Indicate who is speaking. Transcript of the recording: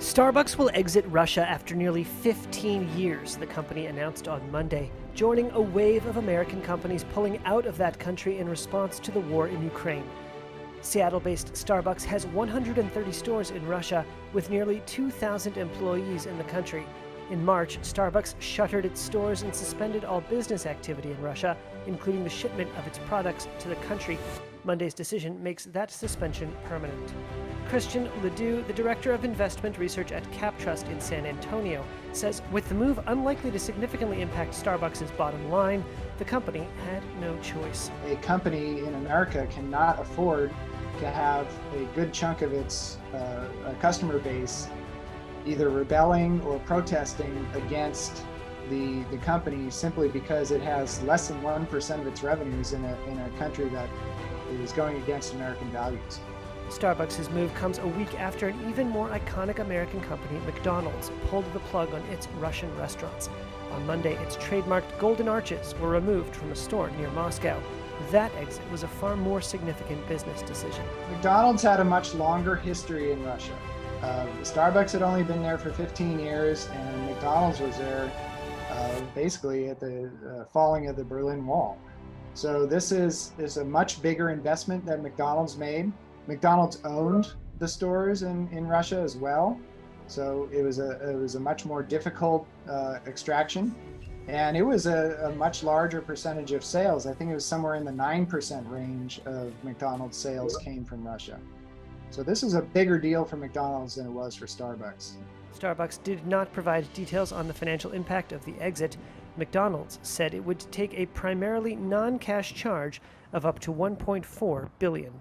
Speaker 1: Starbucks will exit Russia after nearly 15 years, the company announced on Monday, joining a wave of American companies pulling out of that country in response to the war in Ukraine. Seattle-based Starbucks has 130 stores in Russia, with nearly 2,000 employees in the country. In March, Starbucks shuttered its stores and suspended all business activity in Russia, including the shipment of its products to the country. Monday's decision makes that suspension permanent. Christian Ledoux, the director of investment research at CapTrust in San Antonio, says with the move unlikely to significantly impact Starbucks' bottom line, the company had no choice.
Speaker 2: A company in America cannot afford to have a good chunk of its customer base either rebelling or protesting against the company simply because it has less than 1% of its revenues in a country that is going against American values.
Speaker 1: Starbucks' move comes a week after an even more iconic American company, McDonald's, pulled the plug on its Russian restaurants. On Monday, its trademarked golden arches were removed from a store near Moscow. That exit was a far more significant business decision.
Speaker 2: McDonald's had a much longer history in Russia. Starbucks had only been there for 15 years, and McDonald's was there basically at the falling of the Berlin Wall. So this is a much bigger investment that McDonald's made. McDonald's owned the stores in Russia as well, so it was a much more difficult extraction, and it was a much larger percentage of sales. I think it was somewhere in the 9% range of McDonald's sales came from Russia. So this is a bigger deal for McDonald's than it was for Starbucks.
Speaker 1: Starbucks did not provide details on the financial impact of the exit. McDonald's said it would take a primarily non-cash charge of up to $1.4 billion.